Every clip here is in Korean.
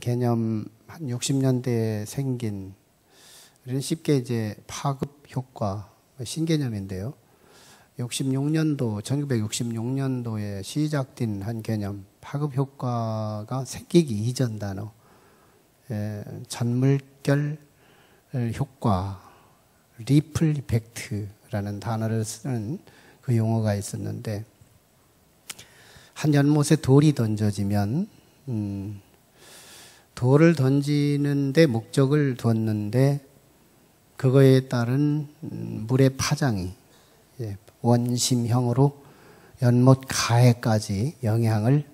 개념 한 60년대에 생긴, 우리는 쉽게 이제 파급 효과, 신개념인데요. 1966년도에 시작된 한 개념, 파급 효과가 생기기 이전 단어, 잔물결 효과, 리플 이펙트라는 단어를 쓰는 그 용어가 있었는데, 한 연못에 돌이 던져지면 돌을 던지는데 목적을 두었는데 그거에 따른 물의 파장이 원심형으로 연못 가해까지 영향을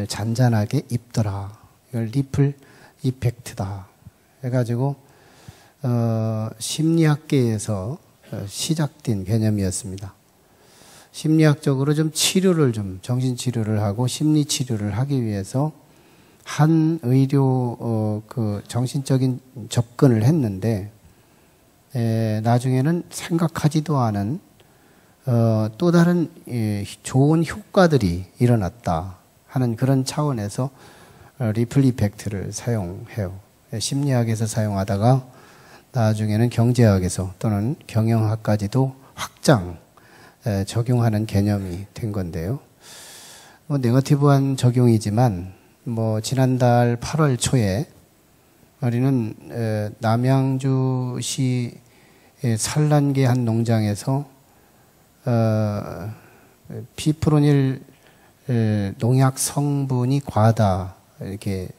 잔잔하게 입더라. 이걸 리플 이펙트다 해가지고 심리학계에서 시작된 개념이었습니다. 심리학적으로 정신치료를 하고 심리치료를 하기 위해서 한 의료 정신적인 접근을 했는데 나중에는 생각하지도 않은 또 다른 좋은 효과들이 일어났다 하는 그런 차원에서 리플 이펙트를 사용해요. 심리학에서 사용하다가 나중에는 경제학에서 또는 경영학까지도 확장 적용하는 개념이 된 건데요. 네거티브한 적용이지만 지난달 8월 초에 우리는 남양주시 산란계 한 농장에서 피프로닐 농약 성분이 과다 이렇게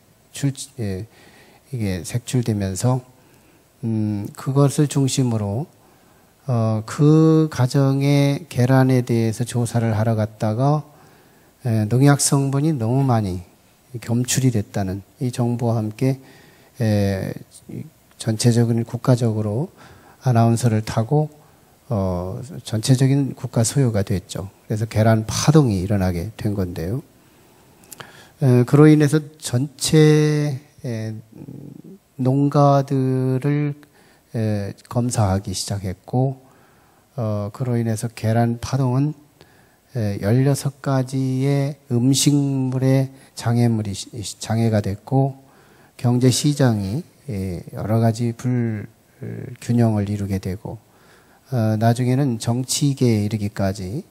이게 색출되면서 그것을 중심으로 그 가정의 계란에 대해서 조사를 하러 갔다가 농약 성분이 너무 많이 검출이 됐다는 이 정보와 함께 전체적인 국가적으로 아나운서를 타고 전체적인 국가 소유가 됐죠. 그래서 계란 파동이 일어나게 된 건데요. 그로 인해서 전체 농가들을 검사하기 시작했고 그로 인해서 계란 파동은 16가지의 음식물의 장애가 됐고 경제 시장이 여러 가지 불균형을 이루게 되고 나중에는 정치계에 이르기까지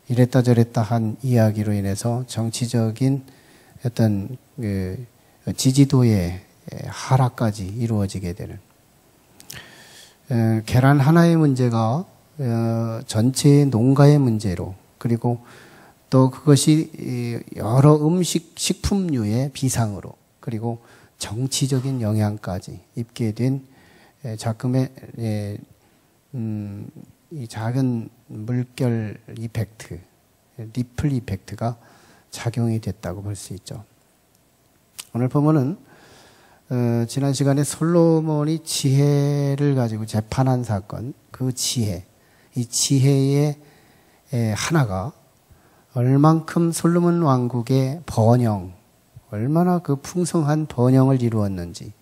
이랬다 저랬다 한 이야기로 인해서 정치적인 어떤 지지도의 하락까지 이루어지게 되는 계란 하나의 문제가 전체의 농가의 문제로 그리고 또 그것이 여러 식품류의 비상으로 그리고 정치적인 영향까지 입게 된 작금의 이 작은 물결 이펙트, 리플 이펙트가 작용이 됐다고 볼 수 있죠. 오늘 보면은 지난 시간에 솔로몬이 지혜를 가지고 재판한 사건, 그 지혜, 이 지혜의 하나가 얼만큼 솔로몬 왕국의 번영, 얼마나 그 풍성한 번영을 이루었는지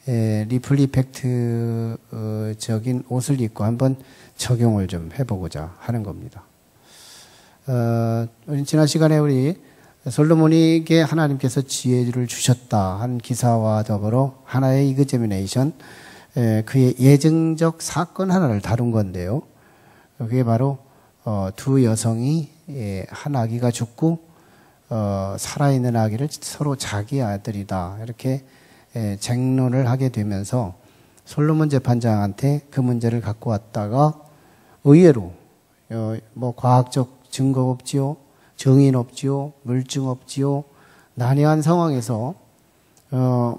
리플 이펙트적인 옷을 입고 한번 적용을 좀 해보고자 하는 겁니다. 지난 시간에 우리 솔로몬에게 하나님께서 지혜를 주셨다 한 기사와 더불어 하나의 이그제미네이션, 그의 예증적 사건 하나를 다룬 건데요. 그게 바로 두 여성이 한 아기가 죽고 살아있는 아기를 서로 자기 아들이다 이렇게 쟁론을 하게 되면서 솔로몬 재판장한테 그 문제를 갖고 왔다가 의외로 과학적 증거 없지요, 증인 없지요, 물증 없지요, 난해한 상황에서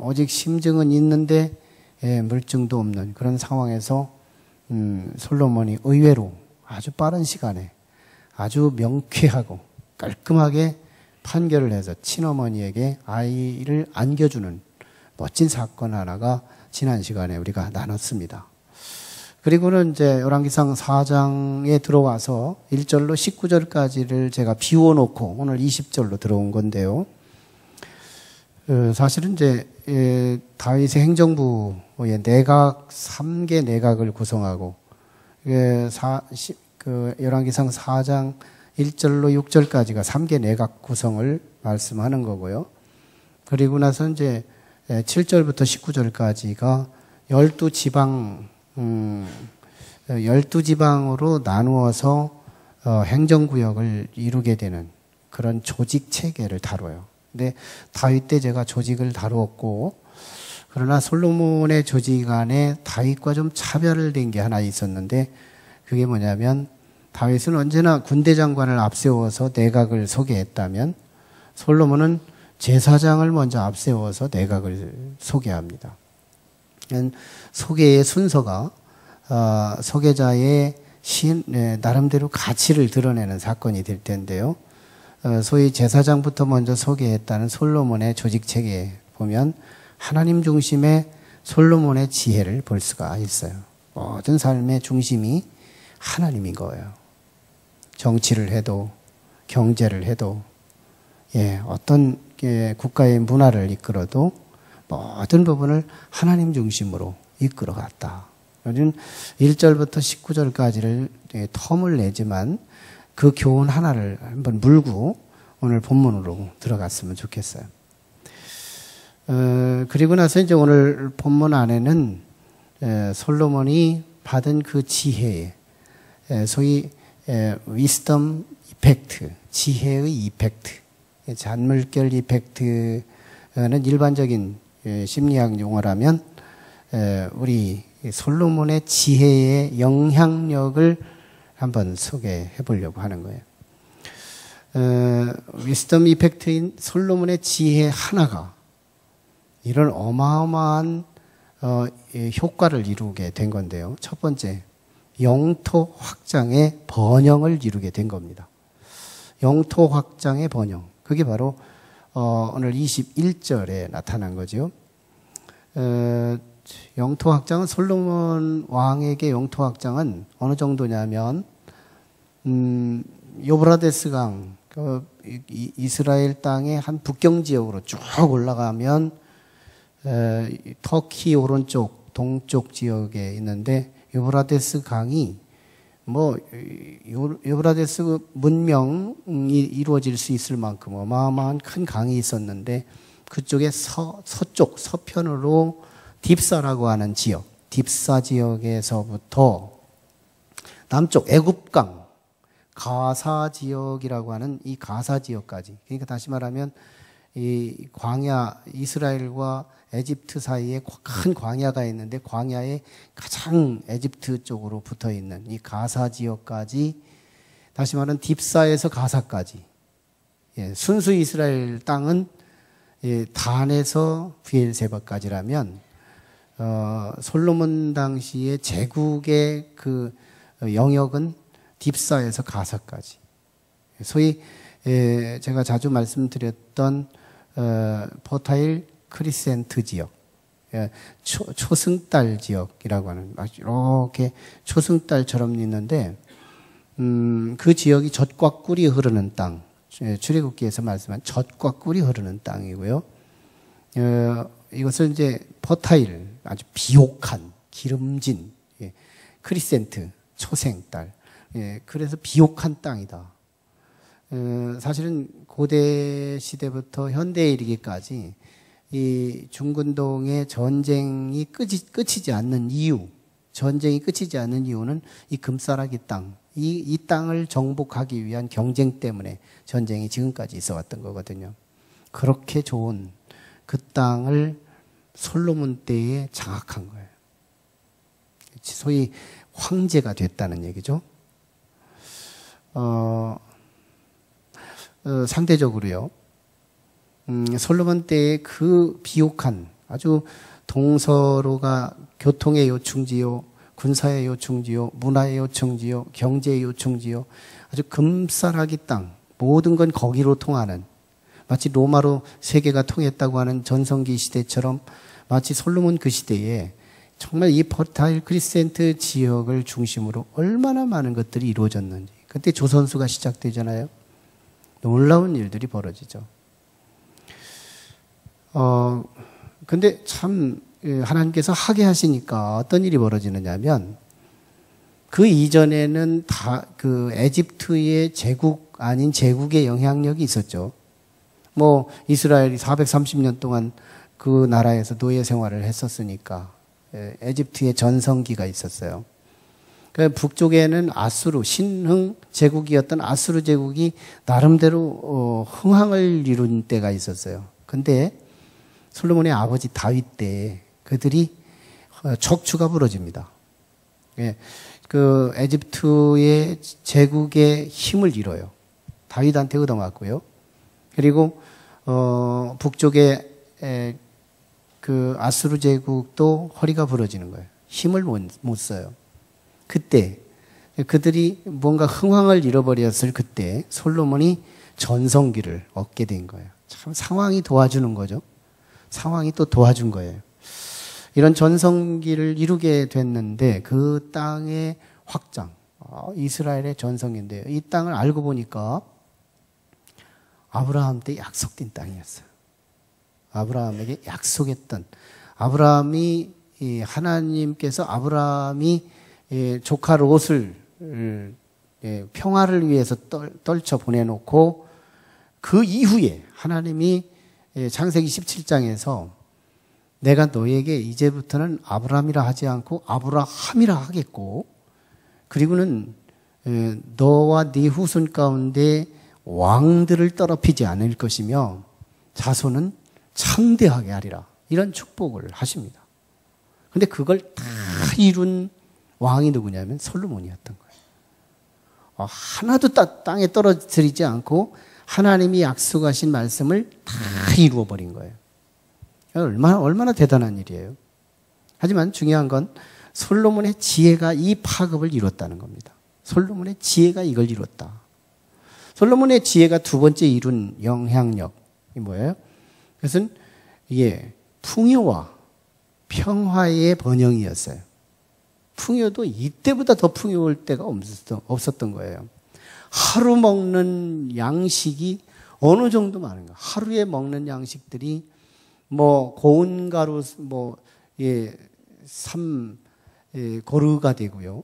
오직 심증은 있는데 물증도 없는 그런 상황에서 솔로몬이 의외로 아주 빠른 시간에 아주 명쾌하고 깔끔하게 판결을 해서 친어머니에게 아이를 안겨주는 멋진 사건 하나가 지난 시간에 우리가 나눴습니다. 그리고는 이제 열왕기상 4장에 들어와서 1절로 19절까지를 제가 비워놓고 오늘 20절로 들어온 건데요. 사실은 이제 다윗의 행정부의 내각 3개 내각을 구성하고 열왕기상 4장 1절로 6절까지가 3개 내각 구성을 말씀하는 거고요. 그리고 나서 이제 7절부터 19절까지가 12지방, 12지방으로 나누어서 행정구역을 이루게 되는 그런 조직 체계를 다뤄요. 근데 다윗 때 제가 조직을 다루었고, 그러나 솔로몬의 조직 안에 다윗과 좀 차별된 게 하나 있었는데, 그게 뭐냐면 다윗은 언제나 군대 장관을 앞세워서 내각을 소개했다면 솔로몬은 제사장을 먼저 앞세워서 내각을 소개합니다. 소개의 순서가 소개자의 나름대로 가치를 드러내는 사건이 될 텐데요. 소위 제사장부터 먼저 소개했다는 솔로몬의 조직체계에 보면 하나님 중심의 솔로몬의 지혜를 볼 수가 있어요. 모든 삶의 중심이 하나님인 거예요. 정치를 해도 경제를 해도 어떤 국가의 문화를 이끌어도 모든 부분을 하나님 중심으로 이끌어갔다. 요즘 1절부터 19절까지를 텀을 내지만 그 교훈 하나를 한번 물고 오늘 본문으로 들어갔으면 좋겠어요. 그리고 나서 이제 오늘 본문 안에는 솔로몬이 받은 그 지혜에 소위 wisdom 이펙트, 지혜의 이펙트, 잔물결 이펙트는 일반적인 심리학 용어라면 우리 솔로몬의 지혜의 영향력을 한번 소개해 보려고 하는 거예요. 위스덤 이펙트인 솔로몬의 지혜 하나가 이런 어마어마한 효과를 이루게 된 건데요. 첫 번째, 영토 확장의 번영을 이루게 된 겁니다. 영토 확장의 번영. 그게 바로 오늘 21절에 나타난 거죠. 영토 확장은 솔로몬 왕에게 영토 확장은 어느 정도냐면 요브라데스 강, 이스라엘 땅의 한 북경 지역으로 쭉 올라가면 터키 오른쪽 동쪽 지역에 있는데 요브라데스 강이 요브라데스 문명이 이루어질 수 있을 만큼 어마어마한 큰 강이 있었는데 그쪽에 서쪽 서편으로 딥사라고 하는 지역, 딥사 지역에서부터 남쪽 애굽강 가사 지역이라고 하는 이 가사 지역까지, 그러니까 다시 말하면 이 광야, 이스라엘과 에집트 사이에 큰 광야가 있는데 광야에 가장 에집트 쪽으로 붙어 있는 이 가사 지역까지, 다시 말하면 딥사에서 가사까지, 순수 이스라엘 땅은 단에서 브엘세바까지라면 솔로몬 당시의 제국의 그 영역은 딥사에서 가사까지, 소위 제가 자주 말씀드렸던 포타일 크리센트 지역, 초승달 지역이라고 하는, 이렇게 초승달처럼 있는데 그 지역이 젖과 꿀이 흐르는 땅, 출애굽기에서 말씀한 젖과 꿀이 흐르는 땅이고요. 이것을 이제 포타일, 아주 비옥한, 기름진, 크리센트, 초생달, 그래서 비옥한 땅이다. 사실은 고대 시대부터 현대에 이르기까지 이 중근동의 전쟁이 끝이지 않는 이유, 전쟁이 끝이지 않는 이유는 이 금싸라기 땅, 이 땅을 정복하기 위한 경쟁 때문에 전쟁이 지금까지 있어 왔던 거거든요. 그렇게 좋은 그 땅을 솔로몬 때에 장악한 거예요. 소위 황제가 됐다는 얘기죠. 상대적으로요, 솔로몬 때의 그 비옥한, 아주 동서로가 교통의 요충지요, 군사의 요충지요, 문화의 요충지요, 경제의 요충지요, 아주 금싸라기 땅, 모든 건 거기로 통하는, 마치 로마로 세계가 통했다고 하는 전성기 시대처럼 마치 솔로몬 그 시대에 정말 이 포타일 크리센트 지역을 중심으로 얼마나 많은 것들이 이루어졌는지. 그때 조선수가 시작되잖아요. 놀라운 일들이 벌어지죠. 근데 참 하나님께서 하게 하시니까 어떤 일이 벌어지느냐면, 그 이전에는 다 그 에집트의 제국 아닌 제국의 영향력이 있었죠. 뭐 이스라엘이 430년 동안 그 나라에서 노예 생활을 했었으니까 에집트의 전성기가 있었어요. 그 북쪽에는 아수르 신흥 제국이었던 아수르 제국이 나름대로 흥황을 이룬 때가 있었어요. 근데 솔로몬의 아버지 다윗 때 그들이 척추가 부러집니다. 예, 그 에집트의 제국의 힘을 잃어요. 다윗한테 얻어맞고요. 그리고 북쪽의 그 아수르 제국도 허리가 부러지는 거예요. 힘을 못 써요. 그때 그들이 뭔가 흥황을 잃어버렸을 그때 솔로몬이 전성기를 얻게 된 거예요. 참 상황이 도와주는 거죠. 상황이 또 도와준 거예요. 이런 전성기를 이루게 됐는데 그 땅의 확장, 이스라엘의 전성기인데요. 이 땅을 알고 보니까 아브라함 때 약속된 땅이었어요. 아브라함에게 약속했던 하나님께서 아브라함이 조카 롯을 평화를 위해서 떨쳐 보내놓고 그 이후에 하나님이 창세기 17장에서 내가 너에게 이제부터는 아브라함이라 하지 않고 아브라함이라 하겠고 그리고는 너와 네 후손 가운데 왕들을 더럽히지 않을 것이며 자손은 창대하게 하리라. 이런 축복을 하십니다. 근데 그걸 다 이룬 왕이 누구냐면 솔로몬이었던 거예요. 하나도 땅에 떨어뜨리지 않고 하나님이 약속하신 말씀을 다 이루어버린 거예요. 얼마나 대단한 일이에요. 하지만 중요한 건 솔로몬의 지혜가 이 파급을 이뤘다는 겁니다. 솔로몬의 지혜가 이걸 이뤘다. 솔로몬의 지혜가 두 번째 이룬 영향력이 뭐예요? 그것은 풍요와 평화의 번영이었어요. 풍요도 이때보다 더 풍요할 때가 없었던 거예요. 하루 먹는 양식이 어느 정도 많은가? 하루에 먹는 양식들이 고운 가루 3고루가 되고요.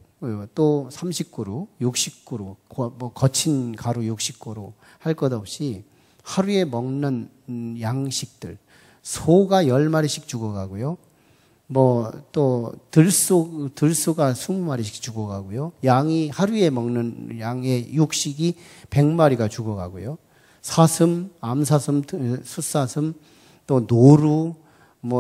또 30고루, 60고루, 거친 가루 60고루 할 것 없이 하루에 먹는 양식들, 소가 10마리씩 죽어가고요. 또 들소가 20마리씩 죽어가고요. 양이 하루에 먹는 양의 육식이 100마리가 죽어가고요. 사슴, 암사슴, 숫사슴, 또 노루,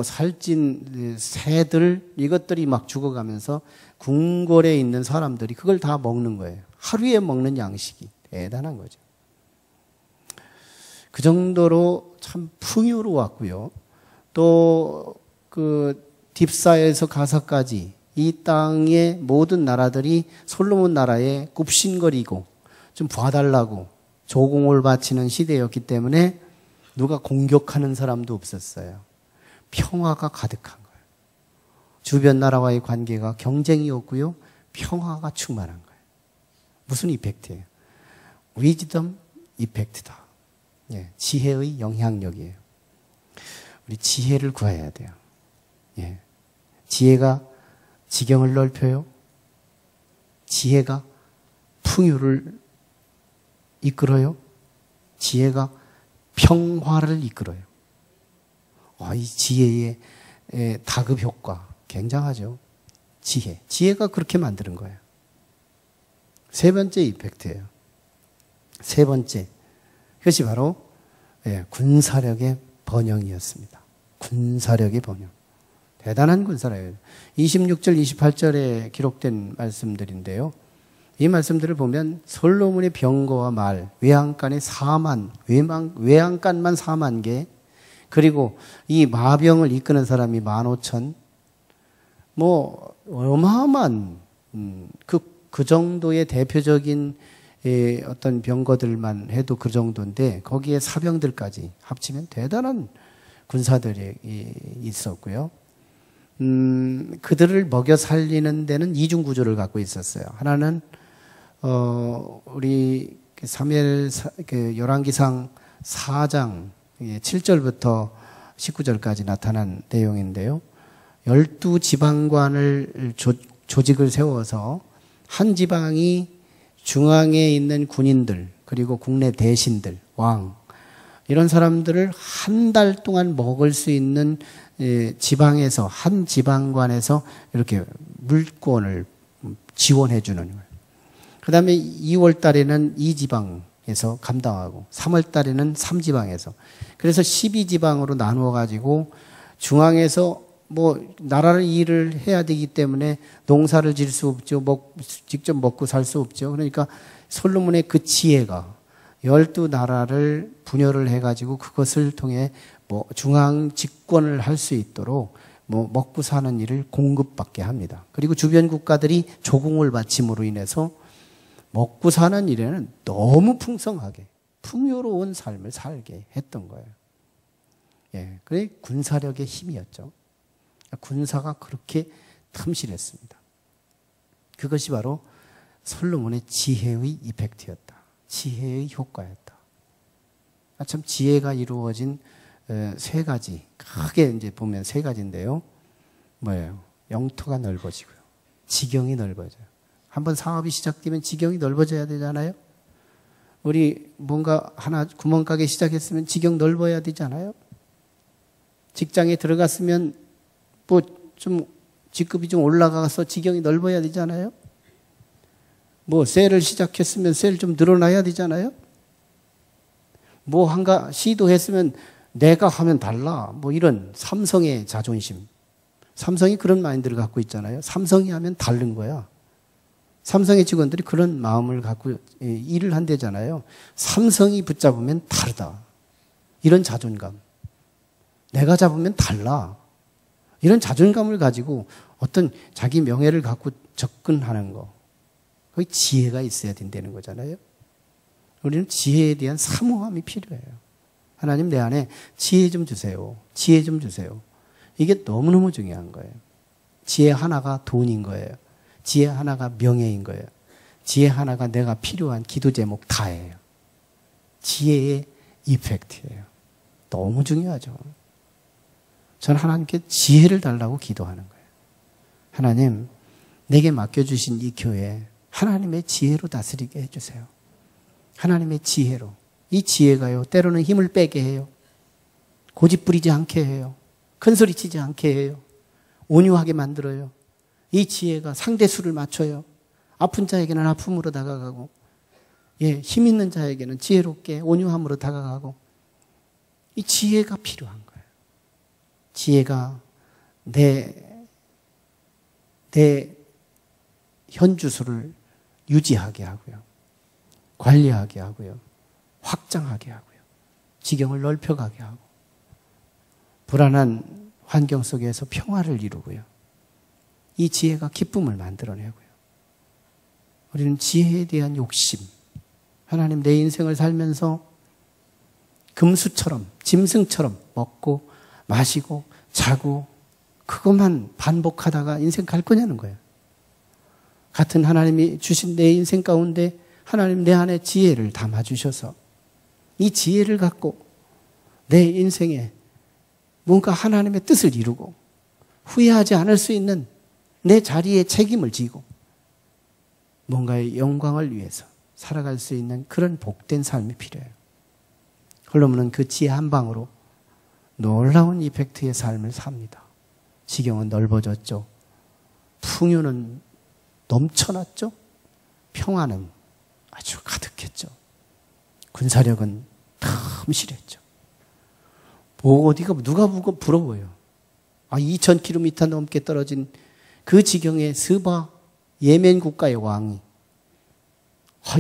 살찐 새들 이것들이 막 죽어가면서 궁궐에 있는 사람들이 그걸 다 먹는 거예요. 하루에 먹는 양식이 대단한 거죠. 그 정도로 참 풍요로웠고요. 또 딥사에서 가사까지 이 땅의 모든 나라들이 솔로몬 나라에 굽신거리고 좀 봐달라고 조공을 바치는 시대였기 때문에 누가 공격하는 사람도 없었어요. 평화가 가득한 거예요. 주변 나라와의 관계가 경쟁이었고요. 평화가 충만한 거예요. 무슨 이펙트예요? 위즈덤 이펙트다. 지혜의 영향력이에요. 우리 지혜를 구해야 돼요. 지혜가 지경을 넓혀요. 지혜가 풍요를 이끌어요. 지혜가 평화를 이끌어요. 이 지혜의 다급 효과 굉장하죠. 지혜가 그렇게 만드는 거예요. 세 번째 이펙트예요. 세 번째, 그것이 바로 군사력의 번영이었습니다. 군사력의 번영. 대단한 군사력이에요. 26절, 28절에 기록된 말씀들인데요. 이 말씀들을 보면 솔로몬의 병거와 말, 외양간의 4만, 외양간만 4만 개, 그리고 이 마병을 이끄는 사람이 15,000, 어마어마한 그 정도의 대표적인 어떤 병거들만 해도 그 정도인데 거기에 사병들까지 합치면 대단한 군사들이 있었고요. 그들을 먹여 살리는 데는 이중 구조를 갖고 있었어요. 하나는 우리 열왕기상 4장 7절부터 19절까지 나타난 내용인데요. 12지방관을 조직을 세워서 한 지방이 중앙에 있는 군인들 그리고 국내 대신들, 왕 이런 사람들을 한 달 동안 먹을 수 있는 지방에서, 한 지방관에서 이렇게 물권을 지원해 주는 거예요. 그 다음에 2월 달에는 2지방에서 감당하고 3월 달에는 3지방에서, 그래서 12지방으로 나누어 가지고 중앙에서 뭐 나라를 일을 해야 되기 때문에 농사를 지을 수 없죠. 직접 먹고 살 수 없죠. 그러니까 솔로몬의 그 지혜가 12나라를 분열을 해가지고 그것을 통해 뭐 중앙 집권을 할 수 있도록 뭐 먹고 사는 일을 공급받게 합니다. 그리고 주변 국가들이 조공을 바침으로 인해서 먹고 사는 일에는 너무 풍성하게 풍요로운 삶을 살게 했던 거예요. 예, 그게 군사력의 힘이었죠. 군사가 그렇게 틈실했습니다. 그것이 바로 솔로몬의 지혜의 이펙트였다. 지혜의 효과였다. 참 지혜가 이루어진 세 가지, 크게 이제 보면 세 가지인데요. 뭐예요? 영토가 넓어지고요. 지경이 넓어져요. 한번 사업이 시작되면 지경이 넓어져야 되잖아요. 우리 뭔가 하나 구멍가게 시작했으면 지경 넓어야 되잖아요. 직장에 들어갔으면 뭐 좀 직급이 좀 올라가서 지경이 넓어야 되잖아요. 뭐 셀을 시작했으면 셀 좀 늘어나야 되잖아요. 뭐 한가 시도했으면 내가 하면 달라. 뭐 이런 삼성의 자존심. 삼성이 그런 마인드를 갖고 있잖아요. 삼성이 하면 다른 거야. 삼성의 직원들이 그런 마음을 갖고 일을 한대잖아요. 삼성이 붙잡으면 다르다. 이런 자존감. 내가 잡으면 달라. 이런 자존감을 가지고 어떤 자기 명예를 갖고 접근하는 거. 거기 지혜가 있어야 된다는 거잖아요. 우리는 지혜에 대한 사모함이 필요해요. 하나님 내 안에 지혜 좀 주세요. 지혜 좀 주세요. 이게 너무너무 중요한 거예요. 지혜 하나가 돈인 거예요. 지혜 하나가 명예인 거예요. 지혜 하나가 내가 필요한 기도 제목 다예요. 지혜의 이펙트예요. 너무 중요하죠. 저는 하나님께 지혜를 달라고 기도하는 거예요. 하나님, 내게 맡겨주신 이 교회 하나님의 지혜로 다스리게 해주세요. 하나님의 지혜로. 이 지혜가요, 때로는 힘을 빼게 해요. 고집 부리지 않게 해요. 큰소리 치지 않게 해요. 온유하게 만들어요. 이 지혜가 상대수를 맞춰요. 아픈 자에게는 아픔으로 다가가고, 예, 힘 있는 자에게는 지혜롭게 온유함으로 다가가고, 이 지혜가 필요한 거예요. 지혜가 내 현주소를 유지하게 하고요. 관리하게 하고요. 확장하게 하고요. 지경을 넓혀가게 하고, 불안한 환경 속에서 평화를 이루고요. 이 지혜가 기쁨을 만들어내고요. 우리는 지혜에 대한 욕심, 하나님 내 인생을 살면서 금수처럼, 짐승처럼 먹고 마시고 자고 그것만 반복하다가 인생 갈 거냐는 거예요. 같은 하나님이 주신 내 인생 가운데 하나님 내 안에 지혜를 담아주셔서 이 지혜를 갖고 내 인생에 뭔가 하나님의 뜻을 이루고 후회하지 않을 수 있는 내 자리에 책임을 지고 뭔가의 영광을 위해서 살아갈 수 있는 그런 복된 삶이 필요해요. 솔로몬은 그 지혜 한 방으로 놀라운 이펙트의 삶을 삽니다. 지경은 넓어졌죠. 풍요는 넘쳐났죠. 평화는 아주 가득했죠. 군사력은 탐실했죠. 뭐 어디가 누가 보고 부러워요. 2000km 넘게 떨어진 그 지경의 스바 예멘 국가의 왕이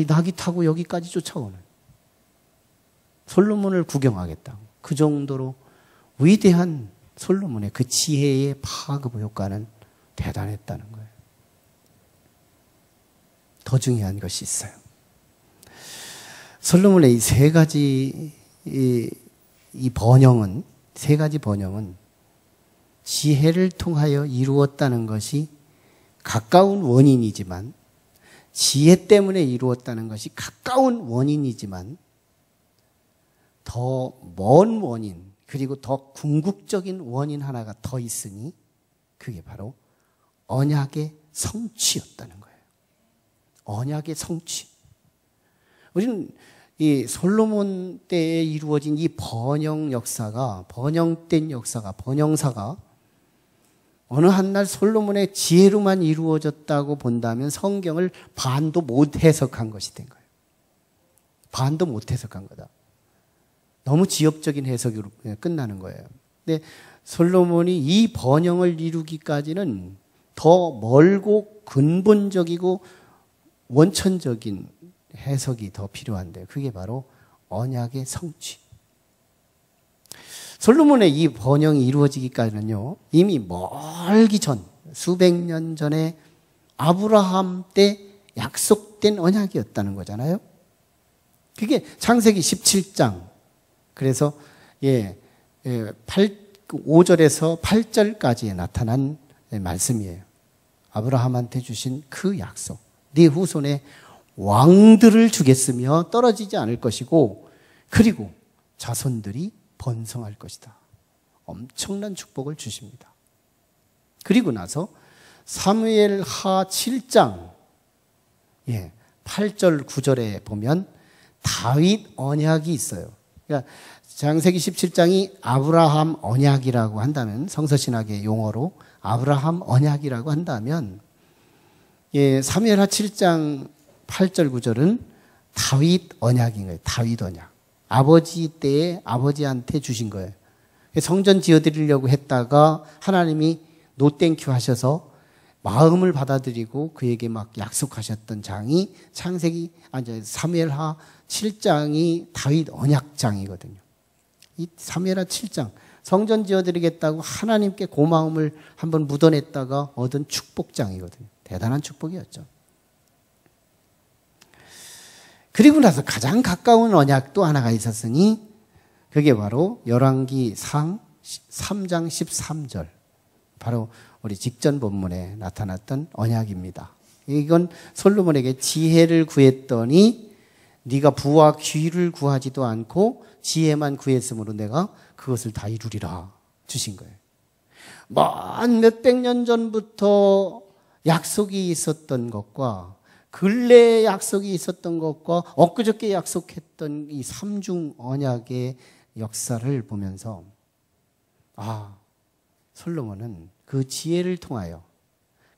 낙이 타고 여기까지 쫓아오는 솔로몬을 구경하겠다고. 그 정도로 위대한 솔로몬의 그 지혜의 파급 효과는 대단했다는 거예요. 더 중요한 것이 있어요. 솔로몬의 이 세 가지 이 번영은, 세 가지 번영은 지혜를 통하여 이루었다는 것이 가까운 원인이지만, 지혜 때문에 이루었다는 것이 가까운 원인이지만 더 먼 원인, 그리고 더 궁극적인 원인 하나가 더 있으니 그게 바로 언약의 성취였다는 거예요. 언약의 성취. 우리는 이 솔로몬 때에 이루어진 이 번영된 역사가, 번영사가 어느 한날 솔로몬의 지혜로만 이루어졌다고 본다면 성경을 반도 못 해석한 것이 된 거예요. 반도 못 해석한 거다. 너무 지엽적인 해석으로 끝나는 거예요. 근데 솔로몬이 이 번영을 이루기까지는 더 멀고 근본적이고 원천적인 해석이 더 필요한데 그게 바로 언약의 성취. 솔로몬의 이 번영이 이루어지기까지는요, 이미 멀기 전, 수백 년 전에 아브라함 때 약속된 언약이었다는 거잖아요. 그게 창세기 17장. 그래서 5절에서 8절까지에 나타난 말씀이에요. 아브라함한테 주신 그 약속. 네 후손에 왕들을 주겠으며 떨어지지 않을 것이고 그리고 자손들이 번성할 것이다. 엄청난 축복을 주십니다. 그리고 나서 사무엘하 7장 8절 9절에 보면 다윗 언약이 있어요. 그러니까 창세기 17장이 아브라함 언약이라고 한다면, 성서신학의 용어로 아브라함 언약이라고 한다면 사무엘하 7장 8절 9절은 다윗 언약인 거예요. 다윗 언약. 아버지 때에 아버지한테 주신 거예요. 성전 지어드리려고 했다가 하나님이 노땡큐 하셔서 마음을 받아들이고 그에게 막 약속하셨던 장이 사무엘하 7장이 다윗 언약장이거든요. 이 사무엘하 7장, 성전 지어드리겠다고 하나님께 고마움을 한번 묻어냈다가 얻은 축복장이거든요. 대단한 축복이었죠. 그리고 나서 가장 가까운 언약도 하나가 있었으니 그게 바로 열왕기상 3장 13절, 바로 우리 직전 본문에 나타났던 언약입니다. 이건 솔로몬에게 지혜를 구했더니 네가 부와 귀를 구하지도 않고 지혜만 구했으므로 내가 그것을 다 이루리라 주신 거예요. 먼 몇백 년 전부터 약속이 있었던 것과 근래에 약속이 있었던 것과 엊그저께 약속했던 이 삼중 언약의 역사를 보면서 솔로몬은 그 지혜를 통하여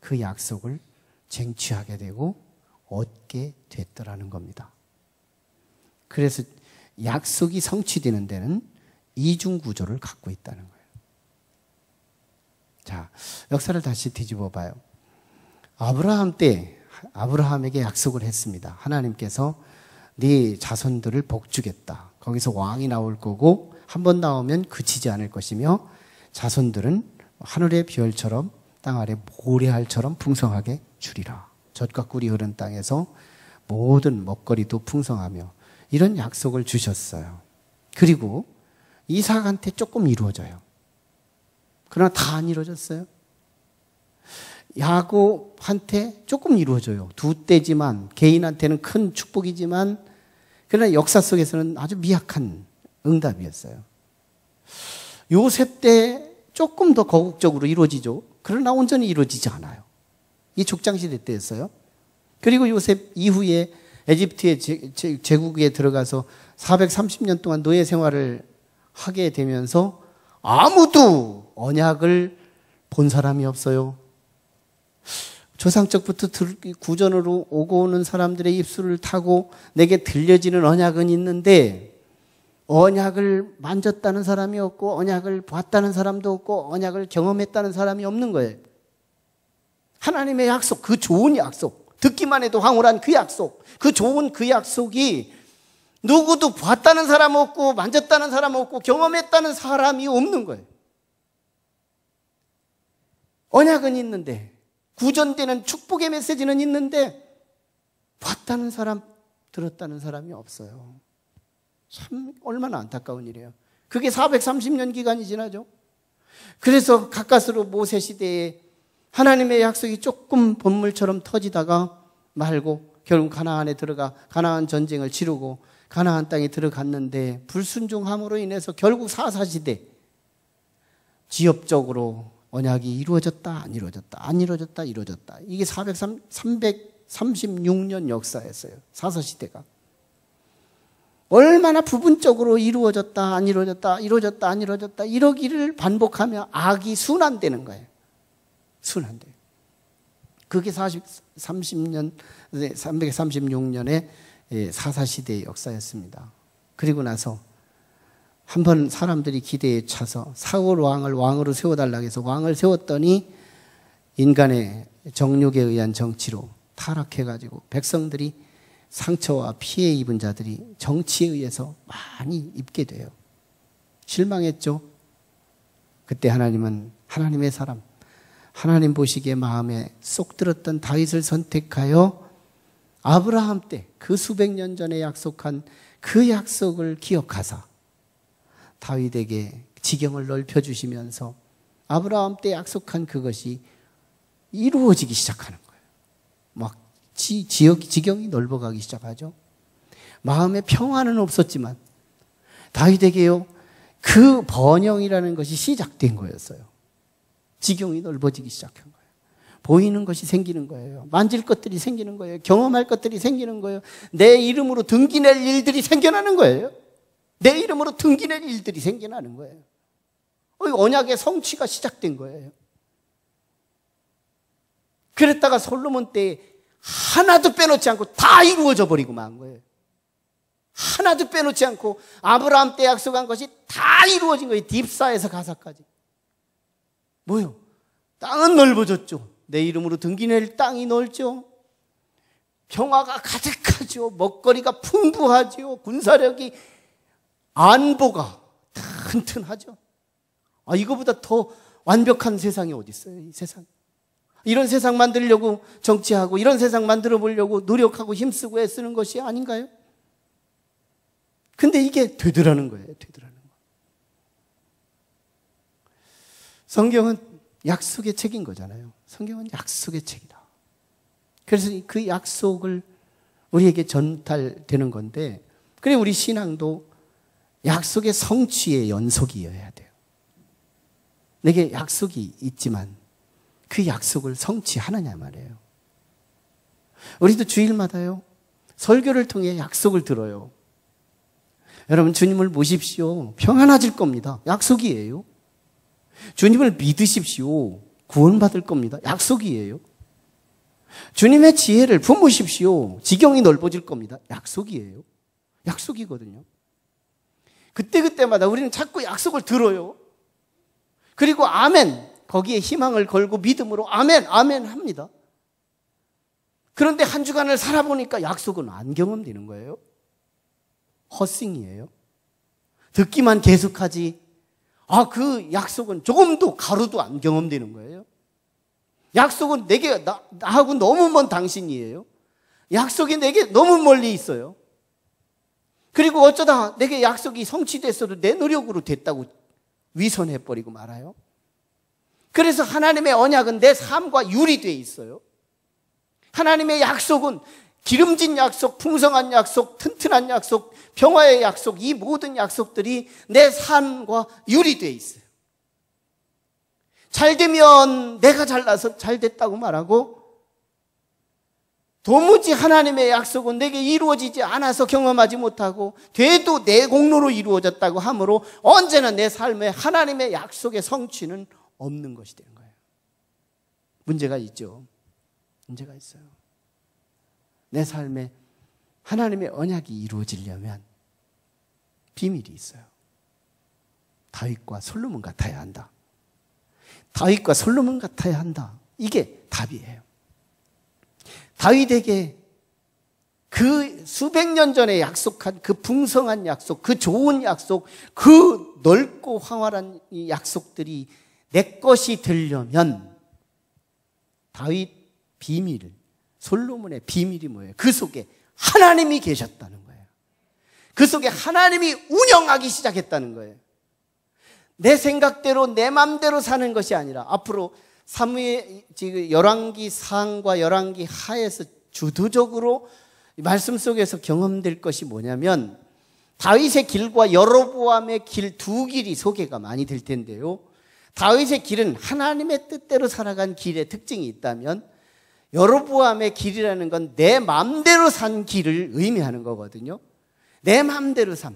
그 약속을 쟁취하게 되고 얻게 됐더라는 겁니다. 그래서 약속이 성취되는 데는 이중 구조를 갖고 있다는 거예요. 자, 역사를 다시 뒤집어 봐요. 아브라함 때 아브라함에게 약속을 했습니다. 하나님께서 네 자손들을 복주겠다. 거기서 왕이 나올 거고 한 번 나오면 그치지 않을 것이며 자손들은 하늘의 별처럼 땅 아래 모래알처럼 풍성하게 주리라. 젖과 꿀이 흐른 땅에서 모든 먹거리도 풍성하며 이런 약속을 주셨어요. 그리고 이삭한테 조금 이루어져요. 그러나 다 안 이루어졌어요. 야곱한테 조금 이루어져요. 두 떼지만 개인한테는 큰 축복이지만 그러나 역사 속에서는 아주 미약한 응답이었어요. 요셉 때 조금 더 거국적으로 이루어지죠. 그러나 온전히 이루어지지 않아요. 이 족장시대 때였어요. 그리고 요셉 이후에 에집트의 제국에 들어가서 430년 동안 노예 생활을 하게 되면서 아무도 언약을 본 사람이 없어요. 조상적부터 구전으로 오고 오는 사람들의 입술을 타고 내게 들려지는 언약은 있는데 언약을 만졌다는 사람이 없고 언약을 봤다는 사람도 없고 언약을 경험했다는 사람이 없는 거예요. 하나님의 약속, 그 좋은 약속, 듣기만 해도 황홀한 그 약속, 그 좋은 그 약속이 누구도 봤다는 사람 없고 만졌다는 사람 없고 경험했다는 사람이 없는 거예요. 언약은 있는데 구전되는 축복의 메시지는 있는데 봤다는 사람, 들었다는 사람이 없어요. 참 얼마나 안타까운 일이에요. 그게 430년 기간이 지나죠. 그래서 가까스로 모세 시대에 하나님의 약속이 조금 본물처럼 터지다가 말고 결국 가나안에 들어가 가나안 전쟁을 치르고 가나안 땅에 들어갔는데 불순종함으로 인해서 결국 사사시대 지엽적으로 언약이 이루어졌다 안 이루어졌다 안 이루어졌다 이루어졌다. 이게 336년 역사였어요. 사사시대가. 얼마나 부분적으로 이루어졌다 안 이루어졌다 이루어졌다 안 이루어졌다 이러기를 반복하며 악이 순환되는 거예요. 순환돼요. 그게 336년의 사사시대의 역사였습니다. 그리고 나서 한번 사람들이 기대에 차서 사울 왕을 왕으로 세워달라고 해서 왕을 세웠더니 인간의 정욕에 의한 정치로 타락해가지고 백성들이 상처와 피해 입은 자들이 정치에 의해서 많이 입게 돼요. 실망했죠. 그때 하나님은 하나님의 사람, 하나님 보시기에 마음에 쏙 들었던 다윗을 선택하여 아브라함 때 그 수백 년 전에 약속한 그 약속을 기억하사 다윗에게 지경을 넓혀주시면서 아브라함 때 약속한 그것이 이루어지기 시작하는 거예요. 막 지경이 넓어가기 시작하죠. 마음에 평화는 없었지만 다윗에게요 그 번영이라는 것이 시작된 거였어요. 지경이 넓어지기 시작한 거예요. 보이는 것이 생기는 거예요. 만질 것들이 생기는 거예요. 경험할 것들이 생기는 거예요. 내 이름으로 등기낼 일들이 생겨나는 거예요. 내 이름으로 등기낼 일들이 생겨나는 거예요. 언약의 성취가 시작된 거예요. 그랬다가 솔로몬 때 하나도 빼놓지 않고 다 이루어져 버리고 만 거예요. 하나도 빼놓지 않고 아브라함 때 약속한 것이 다 이루어진 거예요. 딥사에서 가사까지. 뭐요? 땅은 넓어졌죠. 내 이름으로 등기낼 땅이 넓죠. 평화가 가득하죠. 먹거리가 풍부하죠. 군사력이 안보가 튼튼하죠. 이거보다 더 완벽한 세상이 어디 있어요? 이 세상. 이런 세상 만들려고 정치하고 이런 세상 만들어 보려고 노력하고 힘쓰고 애쓰는 것이 아닌가요? 근데 이게 되더라는 거예요. 되더라는 거. 성경은 약속의 책인 거잖아요. 성경은 약속의 책이다. 그래서 그 약속을 우리에게 전달되는 건데, 그래 우리 신앙도 약속의 성취의 연속이어야 돼요. 내게 약속이 있지만 그 약속을 성취하느냐 말이에요. 우리도 주일마다요 설교를 통해 약속을 들어요. 여러분 주님을 모십시오. 평안해질 겁니다. 약속이에요. 주님을 믿으십시오. 구원받을 겁니다. 약속이에요. 주님의 지혜를 품으십시오. 지경이 넓어질 겁니다. 약속이에요. 약속이거든요. 그때그때마다 우리는 자꾸 약속을 들어요. 그리고 아멘, 거기에 희망을 걸고 믿음으로 아멘, 아멘 합니다. 그런데 한 주간을 살아보니까 약속은 안 경험되는 거예요. 헛싱이에요. 듣기만 계속하지 그 약속은 조금도 가루도 안 경험되는 거예요. 약속은 내게 나하고 너무 먼 당신이에요. 약속이 내게 너무 멀리 있어요. 그리고 어쩌다 내게 약속이 성취됐어도 내 노력으로 됐다고 위선해버리고 말아요. 그래서 하나님의 언약은 내 삶과 유리되어 있어요. 하나님의 약속은 기름진 약속, 풍성한 약속, 튼튼한 약속, 평화의 약속, 이 모든 약속들이 내 삶과 유리되어 있어요. 잘 되면 내가 잘나서 잘 됐다고 말하고, 도무지 하나님의 약속은 내게 이루어지지 않아서 경험하지 못하고 돼도 내 공로로 이루어졌다고 하므로 언제나 내 삶에 하나님의 약속의 성취는 없는 것이 되는 거예요. 문제가 있죠. 문제가 있어요. 내 삶에 하나님의 언약이 이루어지려면 비밀이 있어요. 다윗과 솔로몬 같아야 한다. 다윗과 솔로몬 같아야 한다. 이게 답이에요. 다윗에게 그 수백 년 전에 약속한 그 풍성한 약속, 그 좋은 약속, 그 넓고 황활한 이 약속들이 내 것이 되려면 다윗 비밀, 솔로몬의 비밀이 뭐예요? 그 속에 하나님이 계셨다는 거예요. 그 속에 하나님이 운영하기 시작했다는 거예요. 내 생각대로 내 맘대로 사는 것이 아니라 앞으로 지금 열왕기 상과 열왕기 하에서 주도적으로 말씀 속에서 경험될 것이 뭐냐면 다윗의 길과 여로보암의 길 두 길이 소개가 많이 될 텐데요. 다윗의 길은 하나님의 뜻대로 살아간 길의 특징이 있다면 여로보암의 길이라는 건 내 마음대로 산 길을 의미하는 거거든요. 내 마음대로 삶.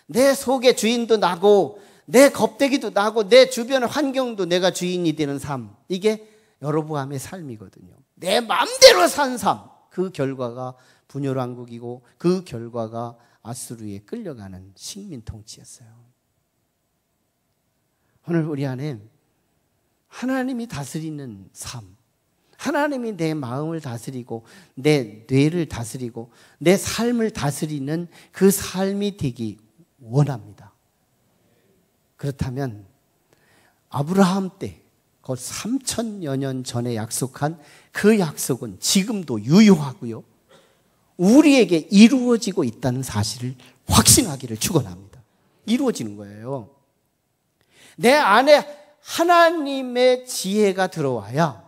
내 속의 주인도 나고 내 겁대기도 나고 내 주변 환경도 내가 주인이 되는 삶. 이게 여로보암의 삶이거든요. 내 마음대로 산 삶. 그 결과가 분열왕국이고 그 결과가 아수르에 끌려가는 식민 통치였어요. 오늘 우리 안에 하나님이 다스리는 삶, 하나님이 내 마음을 다스리고 내 뇌를 다스리고 내 삶을 다스리는 그 삶이 되기 원합니다. 그렇다면 아브라함 때 그 3000여 년 전에 약속한 그 약속은 지금도 유효하고요, 우리에게 이루어지고 있다는 사실을 확신하기를 축원합니다. 이루어지는 거예요. 내 안에 하나님의 지혜가 들어와야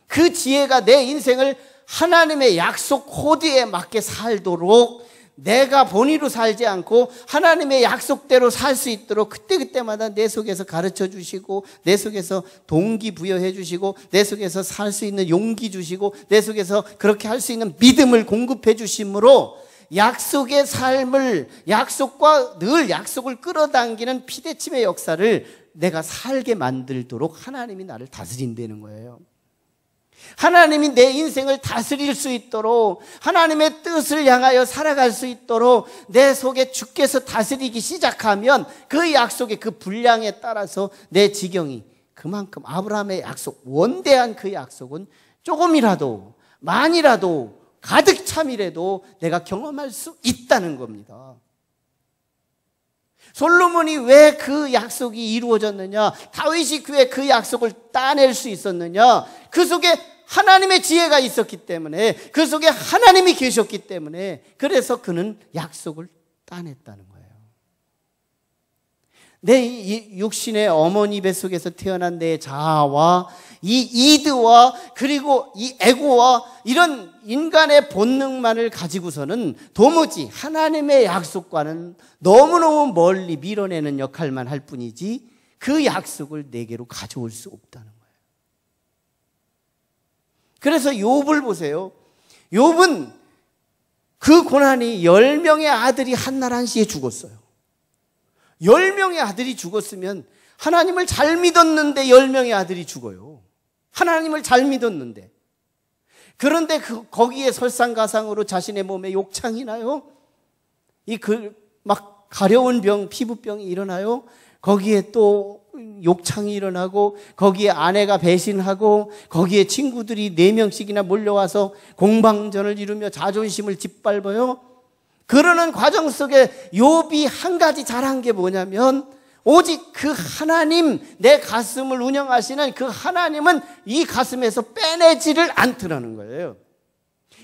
그 지혜가 내 인생을 하나님의 약속 코드에 맞게 살도록, 내가 본의로 살지 않고 하나님의 약속대로 살 수 있도록 그때그때마다 내 속에서 가르쳐 주시고, 내 속에서 동기부여해 주시고, 내 속에서 살 수 있는 용기 주시고, 내 속에서 그렇게 할 수 있는 믿음을 공급해 주심으로 약속의 삶을, 약속과 늘 약속을 끌어당기는 피대침의 역사를 내가 살게 만들도록 하나님이 나를 다스린다는 거예요. 하나님이 내 인생을 다스릴 수 있도록, 하나님의 뜻을 향하여 살아갈 수 있도록 내 속에 주께서 다스리기 시작하면 그 약속의 그 분량에 따라서 내 지경이 그만큼, 아브라함의 약속, 원대한 그 약속은 조금이라도 많이라도 가득 참이라도 내가 경험할 수 있다는 겁니다. 솔로몬이 왜 그 약속이 이루어졌느냐, 다윗이 왜 그 약속을 따낼 수 있었느냐, 그 속에 하나님의 지혜가 있었기 때문에, 그 속에 하나님이 계셨기 때문에, 그래서 그는 약속을 따냈다는 거예요. 내 육신의 어머니 뱃속에서 태어난 내 자아와 이 이드와 그리고 이 에고와 이런 인간의 본능만을 가지고서는 도무지 하나님의 약속과는 너무너무 멀리 밀어내는 역할만 할 뿐이지 그 약속을 내게로 가져올 수 없다는 거예요. 그래서 욥을 보세요. 욥은 그 고난이 10명의 아들이 한날 한시에 죽었어요. 10명의 아들이 죽었으면, 하나님을 잘 믿었는데 10명의 아들이 죽어요. 하나님을 잘 믿었는데. 그런데 거기에 설상가상으로 자신의 몸에 욕창이 나요. 막 가려운 병, 피부병이 일어나요. 거기에 또 욕창이 일어나고, 거기에 아내가 배신하고, 거기에 친구들이 4명씩이나 몰려와서 공방전을 이루며 자존심을 짓밟아요. 그러는 과정 속에 욥이 한 가지 잘한 게 뭐냐면, 오직 그 하나님, 내 가슴을 운영하시는 그 하나님은 이 가슴에서 빼내지를 않더라는 거예요.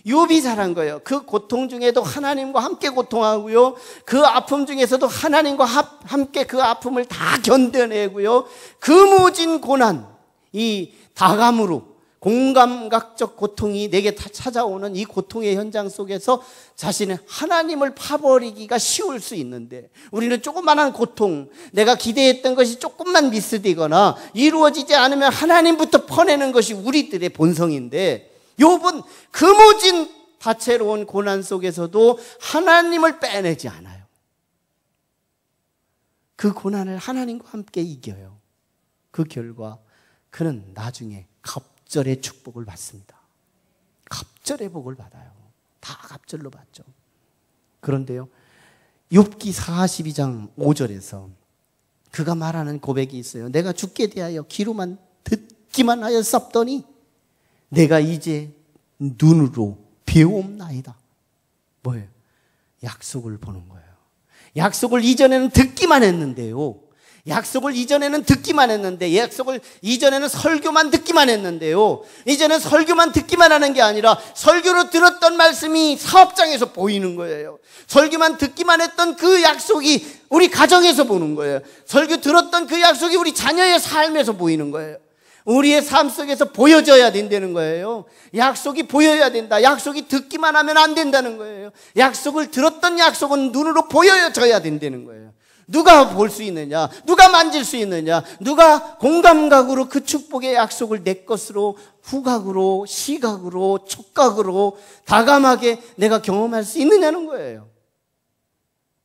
욥이 잘한 거예요. 그 고통 중에도 하나님과 함께 고통하고요, 그 아픔 중에서도 하나님과 함께 그 아픔을 다 견뎌내고요, 그 모진 고난, 이 다감으로 공감각적 고통이 내게 다 찾아오는 이 고통의 현장 속에서 자신의 하나님을 파버리기가 쉬울 수 있는데, 우리는 조그만한 고통, 내가 기대했던 것이 조금만 미스되거나 이루어지지 않으면 하나님부터 퍼내는 것이 우리들의 본성인데, 욥은 그 모진 다채로운 고난 속에서도 하나님을 빼내지 않아요. 그 고난을 하나님과 함께 이겨요. 그 결과 그는 나중에 갑절의 축복을 받습니다. 갑절의 복을 받아요. 다 갑절로 받죠. 그런데요, 욥기 42장 5절에서 그가 말하는 고백이 있어요. 내가 죽게 대하여 귀로만 듣기만 하였었더니 내가 이제 눈으로 배움나이다. 뭐예요? 약속을 보는 거예요. 약속을 이전에는 듣기만 했는데요. 약속을 이전에는 듣기만 했는데, 약속을 이전에는 설교만 듣기만 했는데요, 이제는 설교만 듣기만 하는 게 아니라 설교로 들었던 말씀이 사업장에서 보이는 거예요. 설교만 듣기만 했던 그 약속이 우리 가정에서 보는 거예요. 설교 들었던 그 약속이 우리 자녀의 삶에서 보이는 거예요. 우리의 삶 속에서 보여져야 된다는 거예요. 약속이 보여야 된다. 약속이 듣기만 하면 안 된다는 거예요. 약속을 들었던 약속은 눈으로 보여져야 된다는 거예요. 누가 볼 수 있느냐? 누가 만질 수 있느냐? 누가 공감각으로 그 축복의 약속을 내 것으로, 후각으로, 시각으로, 촉각으로 다감하게 내가 경험할 수 있느냐는 거예요.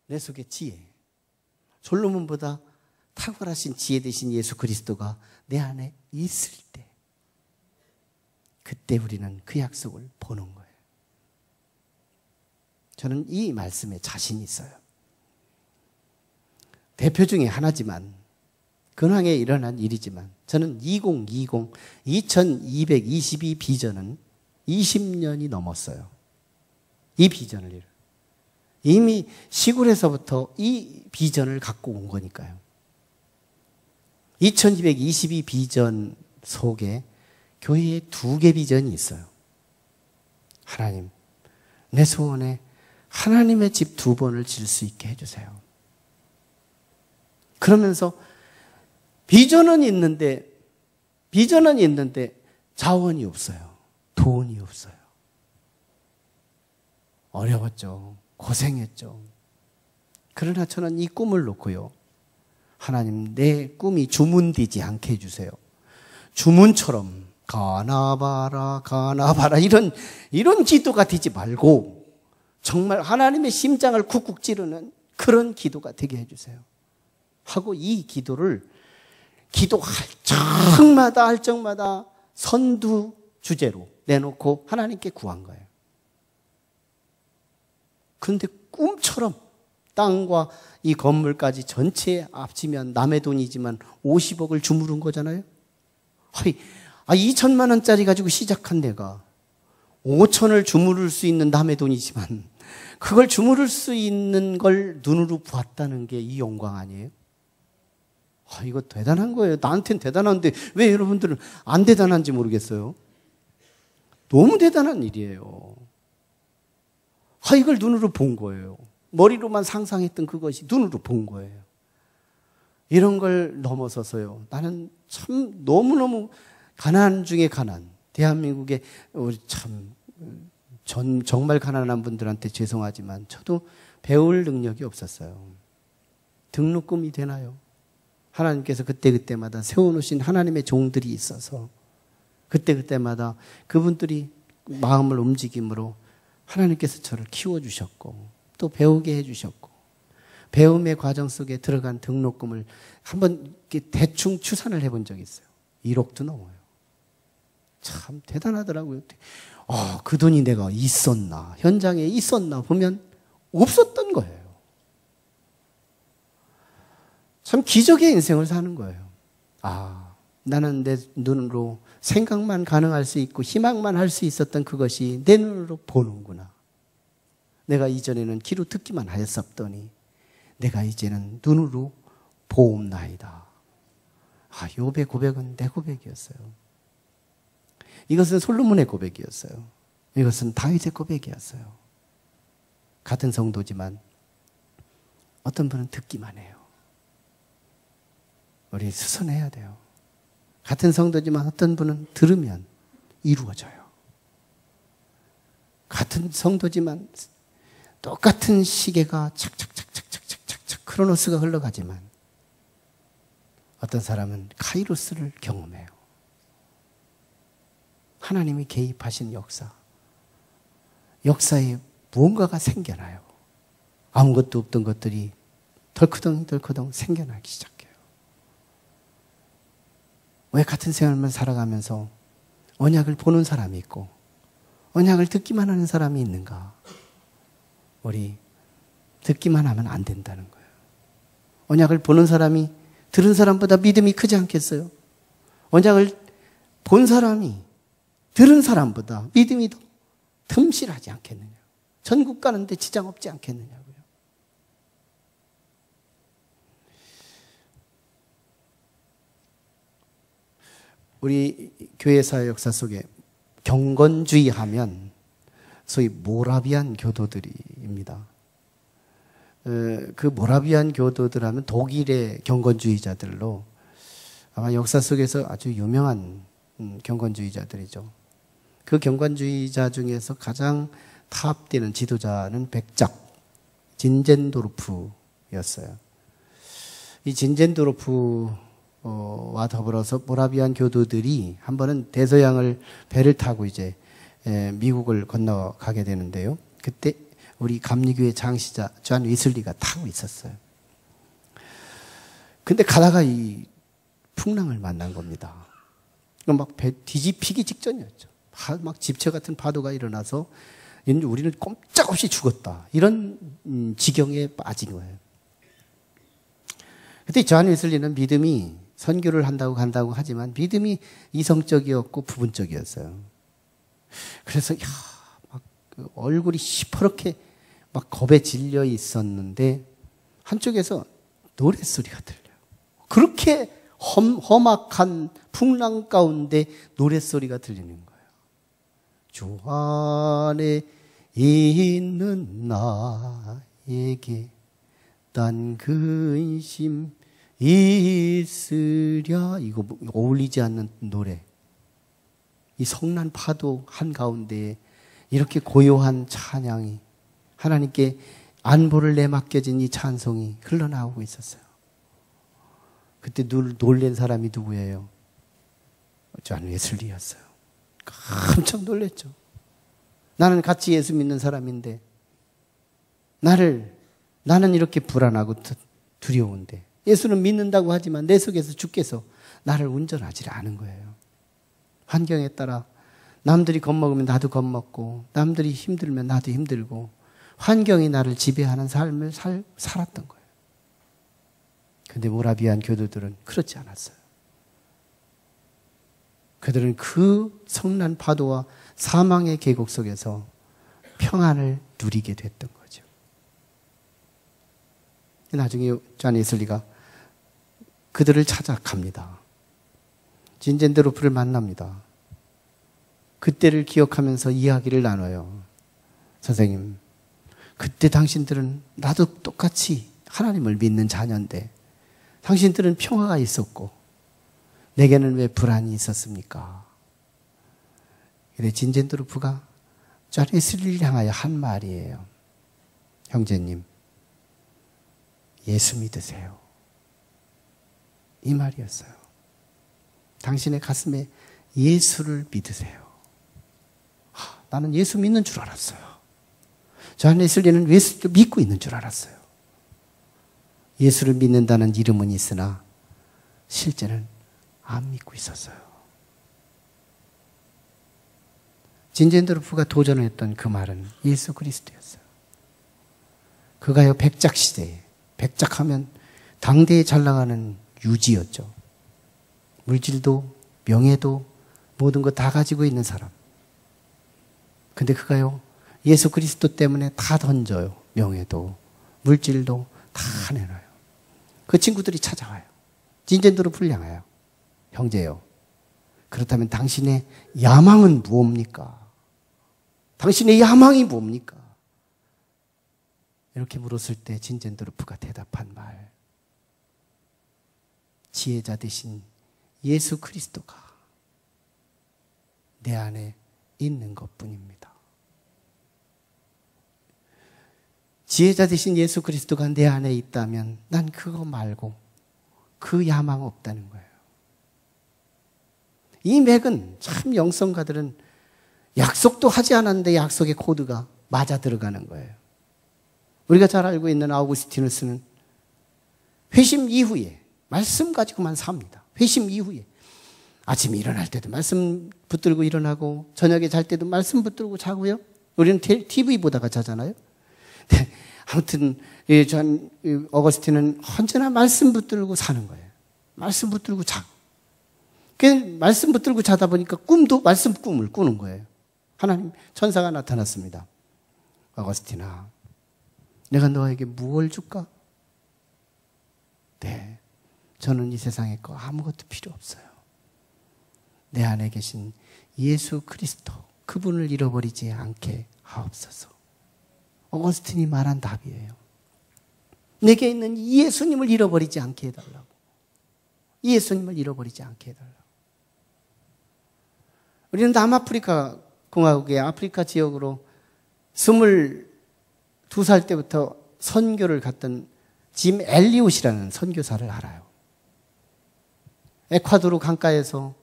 내 속에 지혜. 솔로몬보다 탁월하신 지혜 되신 예수 그리스도가 내 안에 있을 때, 그때 우리는 그 약속을 보는 거예요. 저는 이 말씀에 자신이 있어요. 대표 중에 하나지만, 근황에 일어난 일이지만, 저는 2222 비전은 20년이 넘었어요. 이 비전을 이뤄. 이미 시골에서부터 이 비전을 갖고 온 거니까요. 2222 비전 속에 교회에 2개 비전이 있어요. 하나님, 내 소원에 하나님의 집 2번을 지을 수 있게 해주세요. 그러면서 비전은 있는데 자원이 없어요. 돈이 없어요. 어려웠죠. 고생했죠. 그러나 저는 이 꿈을 놓고요, 하나님, 내 꿈이 주문되지 않게 해주세요. 주문처럼 가나바라 이런 기도가 되지 말고 정말 하나님의 심장을 쿡쿡 찌르는 그런 기도가 되게 해주세요 하고, 이 기도를 기도할 적마다 선두 주제로 내놓고 하나님께 구한 거예요. 그런데 꿈처럼 땅과 이 건물까지 전체에 합치면 남의 돈이지만 50억을 주무른 거잖아요. 2천만 원짜리 가지고 시작한 내가 5천을 주무를 수 있는 남의 돈이지만 그걸 주무를 수 있는 걸 눈으로 보았다는 게 이 영광 아니에요? 이거 대단한 거예요. 나한테는 대단한데 왜 여러분들은 안 대단한지 모르겠어요. 너무 대단한 일이에요. 이걸 눈으로 본 거예요. 머리로만 상상했던 그것이 눈으로 본 거예요. 이런 걸 넘어서서요, 나는 참 너무너무 가난 중에 가난, 대한민국에 우리 정말 가난한 분들한테 죄송하지만 저도 배울 능력이 없었어요. 등록금이 되나요? 하나님께서 그때그때마다 세워놓으신 하나님의 종들이 있어서 그때그때마다 그분들이 마음을 움직임으로 하나님께서 저를 키워주셨고 또 배우게 해주셨고, 배움의 과정 속에 들어간 등록금을 한번 대충 추산을 해본 적이 있어요. 1억도 넘어요. 참 대단하더라고요. 그 돈이 내가 있었나, 현장에 있었나 보면 없었던 거예요. 참 기적의 인생을 사는 거예요. 나는 내 눈으로 생각만 가능할 수 있고 희망만 할 수 있었던 그것이 내 눈으로 보는구나. 내가 이전에는 귀로 듣기만 하였었더니 내가 이제는 눈으로 보옵나이다. 욥의 고백은 내 고백이었어요. 이것은 솔로몬의 고백이었어요. 이것은 다윗의 고백이었어요. 같은 성도지만 어떤 분은 듣기만 해요. 우리 수선해야 돼요. 같은 성도지만 어떤 분은 들으면 이루어져요. 같은 성도지만 똑같은 시계가 착착착착착착착 크로노스가 흘러가지만 어떤 사람은 카이로스를 경험해요. 하나님이 개입하신 역사에 무언가가 생겨나요. 아무것도 없던 것들이 덜커덩 생겨나기 시작해요. 왜 같은 생활만 살아가면서 언약을 보는 사람이 있고 언약을 듣기만 하는 사람이 있는가? 우리 듣기만 하면 안 된다는 거예요. 언약을 보는 사람이 들은 사람보다 믿음이 크지 않겠어요? 언약을 본 사람이 들은 사람보다 믿음이 더 틈실하지 않겠느냐? 전국 가는데 지장 없지 않겠느냐고요. 우리 교회사의 역사 속에 경건주의 하면 소위 모라비안 교도들입니다. 그 모라비안 교도들 하면 독일의 경건주의자들로 아마 역사 속에서 아주 유명한 경건주의자들이죠. 그 경건주의자 중에서 가장 탑되는 지도자는 백작 진젠도르프였어요. 이 진젠도르프와 더불어서 모라비안 교도들이 한 번은 대서양을 배를 타고 이제 미국을 건너가게 되는데요. 그때 우리 감리교회 장시자 존 웨슬리가 타고 있었어요. 근데 가다가 이 풍랑을 만난 겁니다. 막 배 뒤집히기 직전이었죠. 막 집체 같은 파도가 일어나서 우리는 꼼짝없이 죽었다. 이런 지경에 빠진 거예요. 그때 존 웨슬리는 믿음이 선교를 한다고 간다고 하지만 믿음이 이성적이었고 부분적이었어요. 그래서 막 얼굴이 시퍼렇게 막 겁에 질려 있었는데 한쪽에서 노랫소리가 들려요. 그렇게 험악한 풍랑 가운데 노랫소리가 들리는 거예요. 주 안에 있는 나에게 딴 근심 있으랴. 이거 어울리지 않는 노래. 이 성난 파도 한가운데에 이렇게 고요한 찬양이, 하나님께 안보를 내맡겨진 이 찬송이 흘러나오고 있었어요. 그때 놀란 사람이 누구예요? 존 웨슬리였어요. 깜짝 놀랐죠. 나는 같이 예수 믿는 사람인데 나는 이렇게 불안하고 두려운데 예수는 믿는다고 하지만 내 속에서 주께서 나를 운전하지 않은 거예요. 환경에 따라 남들이 겁먹으면 나도 겁먹고 남들이 힘들면 나도 힘들고 환경이 나를 지배하는 삶을 살았던 거예요. 근데 모라비안 교도들은 그렇지 않았어요. 그들은 그 성난 파도와 사망의 계곡 속에서 평안을 누리게 됐던 거죠. 나중에 존 웨슬리가 그들을 찾아갑니다. 진젠데로프를 만납니다. 그때를 기억하면서 이야기를 나눠요. 선생님, 그때 당신들은 나도 똑같이 하나님을 믿는 자녀인데 당신들은 평화가 있었고 내게는 왜 불안이 있었습니까? 근데 진젠데로프가 존 웨슬리를 향하여 한 말이에요. 형제님, 예수 믿으세요. 이 말이었어요. 당신의 가슴에 예수를 믿으세요. 나는 예수 믿는 줄 알았어요. 존 웨슬리는 예수를 믿고 있는 줄 알았어요. 예수를 믿는다는 이름은 있으나 실제는 안 믿고 있었어요. 진젠데로프가 도전했던 그 말은 예수 그리스도였어요. 그가요 백작 시대에, 백작하면 당대에 잘 나가는 유지였죠. 물질도 명예도 모든 거 다 가지고 있는 사람. 근데 그가요 예수 그리스도 때문에 다 던져요. 명예도 물질도 다 내놔요. 그 친구들이 찾아와요. 진젠데로프를 향하여 형제요, 그렇다면 당신의 야망은 무엇입니까? 당신의 야망이 뭡니까? 이렇게 물었을 때 진젠데로프가 대답한 말, 지혜자 되신 예수 그리스도가 내 안에 있는 것뿐입니다. 지혜자 되신 예수 그리스도가 내 안에 있다면 난 그거 말고 그 야망 없다는 거예요. 이 맥은 참 영성가들은 약속도 하지 않았는데 약속의 코드가 맞아 들어가는 거예요. 우리가 잘 알고 있는 아우구스티누스는 회심 이후에 말씀 가지고만 삽니다. 회심 이후에 아침에 일어날 때도 말씀 붙들고 일어나고 저녁에 잘 때도 말씀 붙들고 자고요. 우리는 TV 보다가 자잖아요. 네, 아무튼 존 어거스틴은 언제나 말씀 붙들고 사는 거예요. 말씀 붙들고 자고. 말씀 붙들고 자다 보니까 꿈도 말씀 꿈을 꾸는 거예요. 하나님 천사가 나타났습니다. 어거스틴아, 내가 너에게 무엇을 줄까? 네, 저는 이 세상에 거 아무것도 필요 없어요. 내 안에 계신 예수 그리스도, 그분을 잃어버리지 않게 하옵소서. 어거스틴이 말한 답이에요. 내게 있는 예수님을 잃어버리지 않게 해달라고. 예수님을 잃어버리지 않게 해달라고. 우리는 남아프리카 공화국의 아프리카 지역으로 22살 때부터 선교를 갔던 짐 엘리웃이라는 선교사를 알아요. 에콰도르 강가에서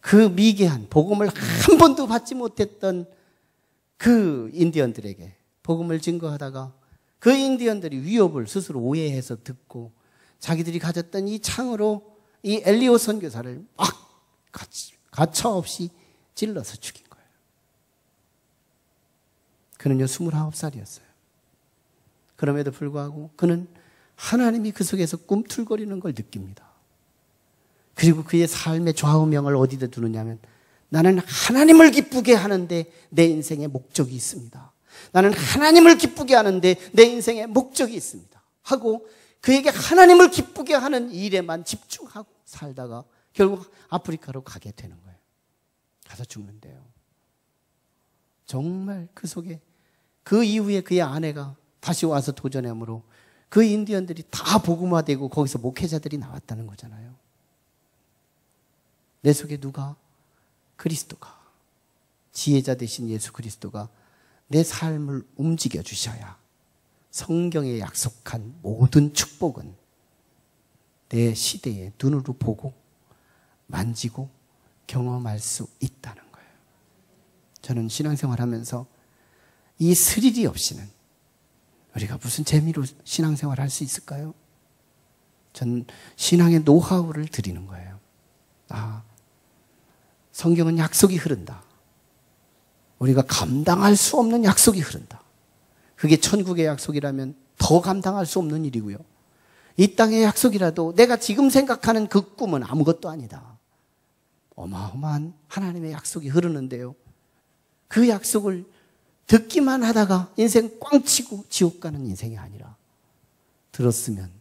그 미개한 복음을 한 번도 받지 못했던 그 인디언들에게 복음을 증거하다가 그 인디언들이 위협을 스스로 오해해서 듣고 자기들이 가졌던 이 창으로 이 엘리오 선교사를 막 가차없이 찔러서 죽인 거예요. 그는요 29살이었어요. 그럼에도 불구하고 그는 하나님이 그 속에서 꿈틀거리는 걸 느낍니다. 그리고 그의 삶의 좌우명을 어디다 두느냐면 나는 하나님을 기쁘게 하는데 내 인생에 목적이 있습니다. 나는 하나님을 기쁘게 하는데 내 인생에 목적이 있습니다. 하고 그에게 하나님을 기쁘게 하는 일에만 집중하고 살다가 결국 아프리카로 가게 되는 거예요. 가서 죽는데요. 정말 그 속에 그 이후에 그의 아내가 다시 와서 도전함으로 그 인디언들이 다 복음화되고 거기서 목회자들이 나왔다는 거잖아요. 내 속에 누가? 그리스도가, 지혜자 되신 예수 그리스도가 내 삶을 움직여 주셔야 성경에 약속한 모든 축복은 내 시대에 눈으로 보고 만지고 경험할 수 있다는 거예요. 저는 신앙생활 하면서 이 스릴이 없이는 우리가 무슨 재미로 신앙생활 할 수 있을까요? 전 신앙의 노하우를 드리는 거예요. 성경은 약속이 흐른다. 우리가 감당할 수 없는 약속이 흐른다. 그게 천국의 약속이라면 더 감당할 수 없는 일이고요. 이 땅의 약속이라도 내가 지금 생각하는 그 꿈은 아무것도 아니다. 어마어마한 하나님의 약속이 흐르는데요. 그 약속을 듣기만 하다가 인생 꽝치고 지옥 가는 인생이 아니라 들었으면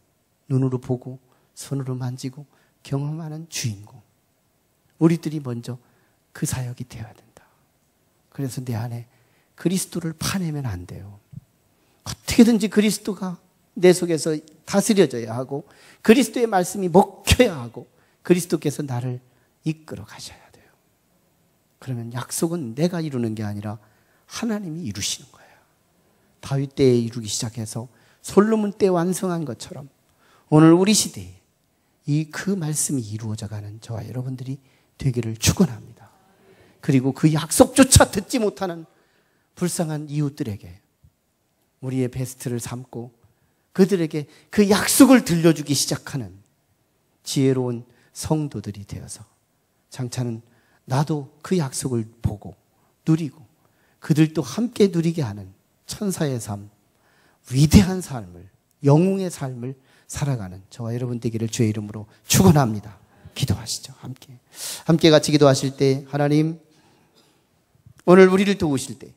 눈으로 보고 손으로 만지고 경험하는 주인공. 우리들이 먼저 그 사역이 되어야 된다. 그래서 내 안에 그리스도를 파내면 안 돼요. 어떻게든지 그리스도가 내 속에서 다스려져야 하고 그리스도의 말씀이 먹혀야 하고 그리스도께서 나를 이끌어 가셔야 돼요. 그러면 약속은 내가 이루는 게 아니라 하나님이 이루시는 거예요. 다윗 때에 이루기 시작해서 솔로몬 때 완성한 것처럼 오늘 우리 시대에 그 말씀이 이루어져 가는 저와 여러분들이 되기를 축원합니다. 그리고 그 약속조차 듣지 못하는 불쌍한 이웃들에게 우리의 베스트를 삼고 그들에게 그 약속을 들려주기 시작하는 지혜로운 성도들이 되어서 장차는 나도 그 약속을 보고 누리고 그들도 함께 누리게 하는 천사의 삶, 위대한 삶을, 영웅의 삶을 살아가는 저와 여러분 되기를 주의 이름으로 축원합니다. 기도하시죠. 함께 같이 기도하실 때 하나님 오늘 우리를 도우실 때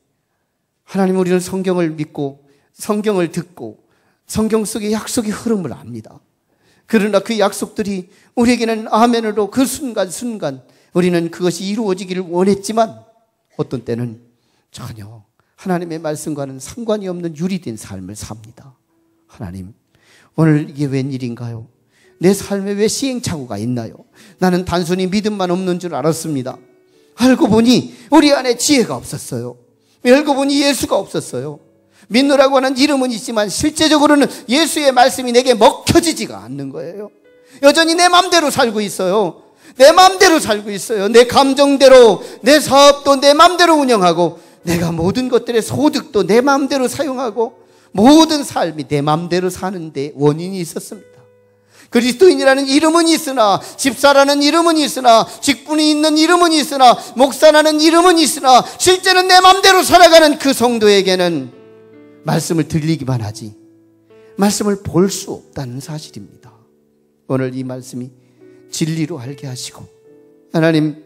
하나님 우리는 성경을 믿고 성경을 듣고 성경 속의 약속의 흐름을 압니다. 그러나 그 약속들이 우리에게는 아멘으로 그 순간 우리는 그것이 이루어지기를 원했지만 어떤 때는 전혀 하나님의 말씀과는 상관이 없는 유리된 삶을 삽니다. 하나님 오늘 이게 웬일인가요? 내 삶에 왜 시행착오가 있나요? 나는 단순히 믿음만 없는 줄 알았습니다. 알고 보니 우리 안에 지혜가 없었어요. 알고 보니 예수가 없었어요. 믿노라고 하는 이름은 있지만 실제적으로는 예수의 말씀이 내게 먹혀지지가 않는 거예요. 여전히 내 마음대로 살고 있어요. 내 마음대로 살고 있어요. 내 감정대로, 내 사업도 내 마음대로 운영하고 내가 모든 것들의 소득도 내 마음대로 사용하고 모든 삶이 내 마음대로 사는데 원인이 있었습니다. 그리스도인이라는 이름은 있으나 집사라는 이름은 있으나 직분이 있는 이름은 있으나 목사라는 이름은 있으나 실제는 내 마음대로 살아가는 그 성도에게는 말씀을 들리기만 하지 말씀을 볼 수 없다는 사실입니다. 오늘 이 말씀이 진리로 알게 하시고 하나님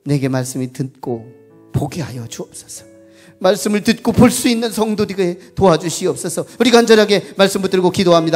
내게 말씀이 듣고 보게 하여 주옵소서. 말씀을 듣고 볼 수 있는 성도들에게 도와주시옵소서. 우리 간절하게 말씀 붙들고 기도합니다.